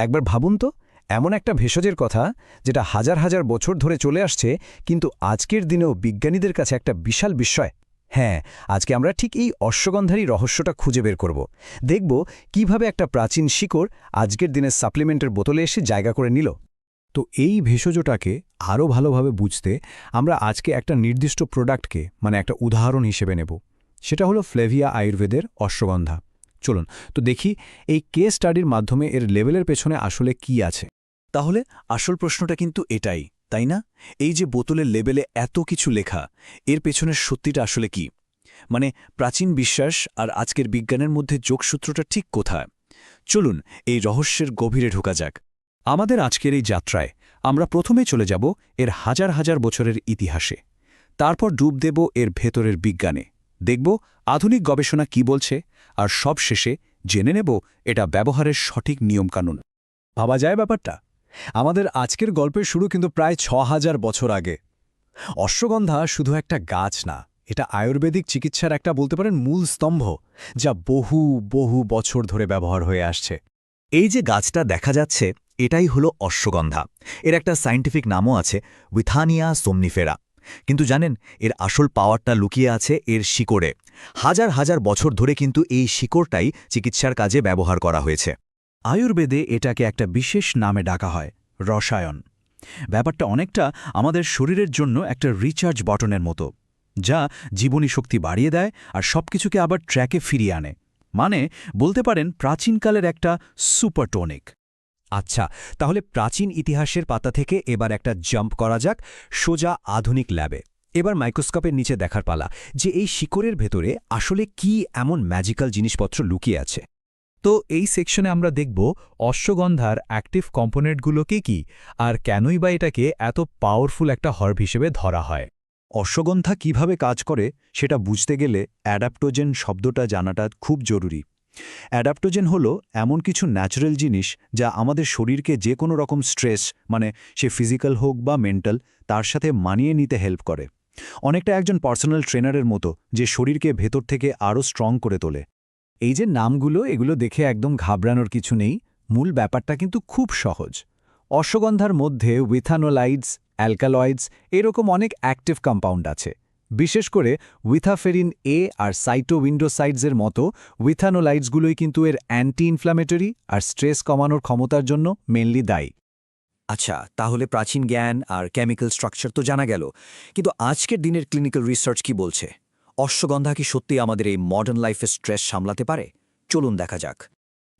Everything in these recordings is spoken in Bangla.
একবার ভাবুন তো, এমন একটা ভেষজের কথা যেটা হাজার হাজার বছর ধরে চলে আসছে, কিন্তু আজকের দিনেও বিজ্ঞানীদের কাছে একটা বিশাল বিস্ময়। হ্যাঁ, আজকে আমরা ঠিক এই অশ্বগন্ধারই রহস্যটা খুঁজে বের করব। দেখব কিভাবে একটা প্রাচীন শিকড় আজকের দিনের সাপ্লিমেন্টের বোতলে এসে জায়গা করে নিল। তো এই ভেষজটাকে আরও ভালোভাবে বুঝতে আমরা আজকে একটা নির্দিষ্ট প্রোডাক্টকে একটা উদাহরণ হিসেবে নেব। সেটা হলো ফ্লেভিয়া আয়ুর্বেদের অশ্বগন্ধা। চলুন তো দেখি এই কেস স্টাডির মাধ্যমে এর লেভেলের পেছনে আসলে কি আছে। তাহলে আসল প্রশ্নটা কিন্তু এটাই, তাই না? এই যে বোতলের লেবেলে এত কিছু লেখা, এর পেছনের সত্যিটা আসলে কি? প্রাচীন বিশ্বাস আর আজকের বিজ্ঞানের মধ্যে যোগসূত্রটা ঠিক কোথায়? চলুন এই রহস্যের গভীরে ঢোকা যাক। আমাদের আজকের এই যাত্রায় আমরা প্রথমে চলে যাব এর হাজার হাজার বছরের ইতিহাসে, তারপর ডুব দেব এর ভেতরের বিজ্ঞানে, দেখব আধুনিক গবেষণা কি বলছে, আর সব শেষে জেনে নেব এটা ব্যবহারের সঠিক নিয়মকানুন। ভাবা যায় ব্যাপারটা? আমাদের আজকের গল্পের শুরু কিন্তু প্রায় ৬,০০০ বছর আগে। অশ্বগন্ধা শুধু একটা গাছ না, এটা আয়ুর্বেদিক চিকিৎসার একটা বলতে পারেন মূল স্তম্ভ, যা বহু বহু বছর ধরে ব্যবহার হয়ে আসছে। এই যে গাছটা দেখা যাচ্ছে, এটাই হলো অশ্বগন্ধা। এর একটা সায়েন্টিফিক নামও আছে, উইথানিয়া সোমনিফেরা। কিন্তু জানেন, এর আসল পাওয়ারটা লুকিয়ে আছে এর শিকড়ে। হাজার হাজার বছর ধরে কিন্তু এই শিকড়টাই চিকিৎসার কাজে ব্যবহার করা হয়েছে। আয়ুর্বেদে এটাকে একটা বিশেষ নামে ডাকা হয়, রসায়ন। ব্যাপারটা অনেকটা আমাদের শরীরের জন্য একটা রিচার্জ বাটনের মতো, যা জীবনী শক্তি বাড়িয়ে দেয় আর সবকিছুকে আবার ট্র্যাকে ফিরিয়ে আনে। বলতে পারেন প্রাচীনকালের একটা সুপারটোনিক। আচ্ছা, তাহলে প্রাচীন ইতিহাসের পাতা থেকে এবার একটা জাম্প করা যাক সোজা আধুনিক ল্যাবে। এবার মাইক্রোস্কোপের নিচে দেখার পালা যে এই শিকড়ের ভেতরে আসলে কি এমন ম্যাজিক্যাল জিনিসপত্র লুকিয়ে আছে। তো এই সেকশনে আমরা দেখব অশ্বগন্ধার অ্যাক্টিভ কম্পোনেন্টগুলোকে কি, আর কেনই বা এটাকে এত পাওয়ারফুল একটা হার্ব হিসেবে ধরা হয়। অশ্বগন্ধা কিভাবে কাজ করে সেটা বুঝতে গেলে অ্যাডাপ্টোজেন শব্দটা জানাটা খুব জরুরি। অ্যাডাপ্টোজেন হলো এমন কিছু ন্যাচারাল জিনিস যা আমাদের শরীরকে যে কোনো রকম স্ট্রেস, সে ফিজিক্যাল হোক বা মেন্টাল, তার সাথে মানিয়ে নিতে হেল্প করে। অনেকটা একজন পার্সোনাল ট্রেনারের মতো, যে শরীরকে ভেতর থেকে আরও স্ট্রং করে তোলে। এই যে নামগুলো, এগুলো দেখে একদম ঘাবড়ানোর কিছু নেই। মূল ব্যাপারটা কিন্তু খুব সহজ। অশ্বগন্ধার মধ্যে উইথানোলাইডস, অ্যালকালয়েডস এরকম অনেক অ্যাক্টিভ কম্পাউন্ড আছে। বিশেষ করে উইথাফেরিন এ আর সাইটোউইন্ডোসাইডসের মতো উইথানোলাইডসগুলোই কিন্তু এর অ্যান্টি ইনফ্ল্যামেটরি আর স্ট্রেস কমানোর ক্ষমতার জন্য মেনলি দায়ী। আচ্ছা, তাহলে প্রাচীন জ্ঞান আর কেমিক্যাল স্ট্রাকচার তো জানা গেল, কিন্তু আজকের দিনের ক্লিনিক্যাল রিসার্চ কি বলছে? অশ্বগন্ধা কি সত্যি আমাদের এই মডার্ন লাইফের স্ট্রেস সামলাতে পারে? চলুন দেখা যাক।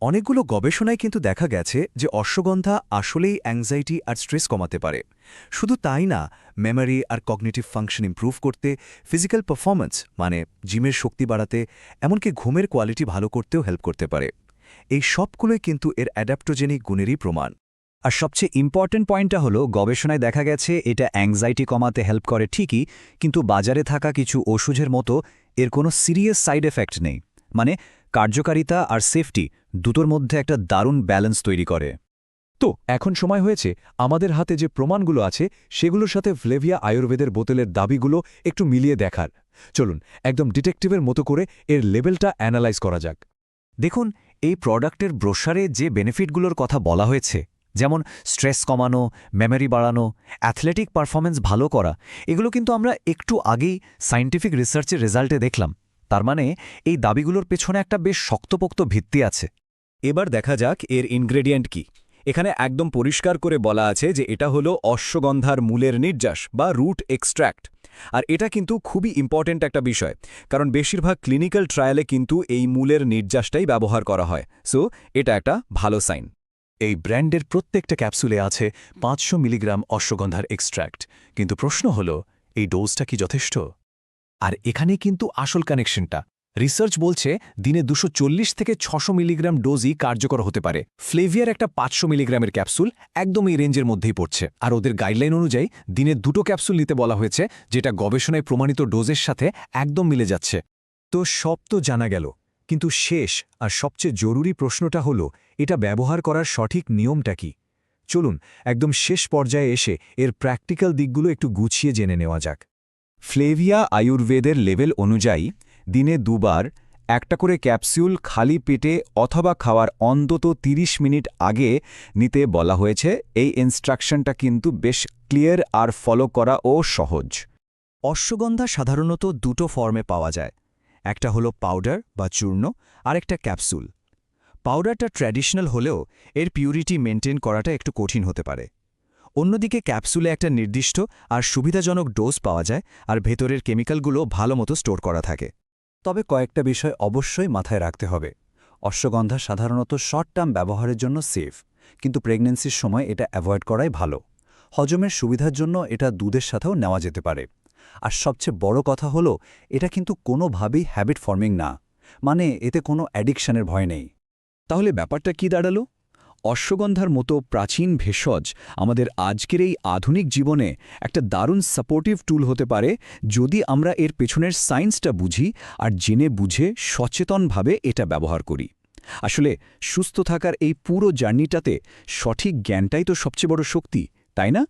অনেকগুলো গবেষণায় কিন্তু দেখা গেছে যে অশ্বগন্ধা আসলেই অ্যাংজাইটি আর স্ট্রেস কমাতে পারে। শুধু তাই না, মেমোরি আর কগনিটিভ ফাংশন ইমপ্রুভ করতে, ফিজিক্যাল পারফরম্যান্স জিমের শক্তি বাড়াতে, এমনকি ঘুমের কোয়ালিটি ভালো করতেও হেল্প করতে পারে। এই সবগুলোই কিন্তু এর অ্যাডাপ্টোজেনিক গুণেরই প্রমাণ। আর সবচেয়ে ইম্পর্ট্যান্ট পয়েন্টটা হলো, গবেষণায় দেখা গেছে এটা অ্যাংজাইটি কমাতে হেল্প করে ঠিকই, কিন্তু বাজারে থাকা কিছু ওষুধের মতো এর কোনো সিরিয়াস সাইড এফেক্ট নেই। কার্যকারিতা আর সেফটি দুটোর মধ্যে একটা দারুণ ব্যালেন্স তৈরি করে। তো এখন সময় হয়েছে আমাদের হাতে যে প্রমাণগুলো আছে সেগুলোর সাথে ফ্লেভিয়া আয়ুর্বেদের বোতলের দাবিগুলো একটু মিলিয়ে দেখার। চলুন একদম ডিটেকটিভের মতো করে এর লেভেলটা অ্যানালাইজ করা যাক। দেখুন, এই প্রোডাক্টের ব্রোশারে যে বেনিফিটগুলোর কথা বলা হয়েছে, যেমন স্ট্রেস কমানো, মেমোরি বাড়ানো, অ্যাথলেটিক পারফরম্যান্স ভালো করা, এগুলো কিন্তু আমরা একটু আগেই সায়েন্টিফিক রিসার্চের রেজাল্টে দেখলাম। তার এই দাবিগুলোর পেছনে একটা বেশ শক্তপোক্ত ভিত্তি আছে। এবার দেখা যাক এর ইনগ্রেডিয়েন্ট কি। এখানে একদম পরিষ্কার করে বলা আছে যে এটা হলো অশ্বগন্ধার মূলের নির্যাস বা রুট এক্সট্র্যাক্ট। আর এটা কিন্তু খুবই ইম্পর্ট্যান্ট একটা বিষয়, কারণ বেশিরভাগ ক্লিনিক্যাল ট্রায়ালে কিন্তু এই মূলের নির্যাসটাই ব্যবহার করা হয়। সো এটা একটা ভালো সাইন। এই ব্র্যান্ডের প্রত্যেকটা ক্যাপসুলে আছে 500 মিলিগ্রাম অশ্বগন্ধার এক্সট্র্যাক্ট, কিন্তু প্রশ্ন হলো, এই ডোজটা কি যথেষ্ট? আর এখানে কিন্তু আসল কানেকশনটা। রিসার্চ বলছে দিনে 240 থেকে 600 মিলিগ্রাম ডোজই কার্যকর হতে পারে। ফ্লেভিয়ার একটা 500 মিলিগ্রামের ক্যাপসুল একদম এই রেঞ্জের মধ্যেই পড়ছে। আর ওদের গাইডলাইন অনুযায়ী দিনে 2 ক্যাপসুল নিতে বলা হয়েছে, যেটা গবেষণায় প্রমাণিত ডোজের সাথে একদম মিলে যাচ্ছে। তো সব তো জানা গেল, কিন্তু শেষ আর সবচেয়ে জরুরি প্রশ্নটা হলো, এটা ব্যবহার করার সঠিক নিয়মটা কি? চলুন একদম শেষ পর্যায়ে এসে এর প্র্যাকটিক্যাল দিকগুলো একটু গুছিয়ে জেনে নেওয়া যাক। ফ্লেভিয়া আয়ুর্বেদের লেভেল অনুযায়ী দিনে 2 বার একটা করে ক্যাপসুল খালি পেটে অথবা খাওয়ার অন্তত 30 মিনিট আগে নিতে বলা হয়েছে। এই ইনস্ট্রাকশনটা কিন্তু বেশ ক্লিয়ার আর ফলো করা ও সহজ। অশ্বগন্ধা সাধারণত দুটো ফর্মে পাওয়া যায়, একটা হলো পাউডার বা চূর্ণ আর একটা ক্যাপসুল। পাউডারটা ট্র্যাডিশনাল হলেও এর পিউরিটি মেনটেন করাটা একটু কঠিন হতে পারে। অন্যদিকে ক্যাপসুলে একটা নির্দিষ্ট আর সুবিধাজনক ডোজ পাওয়া যায় আর ভেতরের কেমিক্যালগুলো ভালোমতো স্টোর করা থাকে। তবে কয়েকটা বিষয় অবশ্যই মাথায় রাখতে হবে। অশ্বগন্ধা সাধারণত শর্ট টার্ম ব্যবহারের জন্য সেফ, কিন্তু প্রেগন্যান্সির সময় এটা অ্যাভয়েড করাই ভালো। হজমের সুবিধার জন্য এটা দুধের সাথেও নেওয়া যেতে পারে। আর সবচেয়ে বড় কথা হলো, এটা কিন্তু কোনোভাবেই হ্যাবিট ফর্মিং না, মানে এতে কোনো অ্যাডিকশনের ভয় নেই। তাহলে ব্যাপারটা কি দাঁড়ালো? অশ্বগন্ধার মতো প্রাচীন ভেষজ আমাদের আজকের এই আধুনিক জীবনে একটা দারুণ সাপোর্টিভ টুল হতে পারে, যদি আমরা এর পেছনের সায়েন্সটা বুঝি আর জেনে বুঝে সচেতনভাবে এটা ব্যবহার করি। আসলে সুস্থ থাকার এই পুরো জার্নিটাতে সঠিক জ্ঞানটাই তো সবচেয়ে বড় শক্তি, তাই না?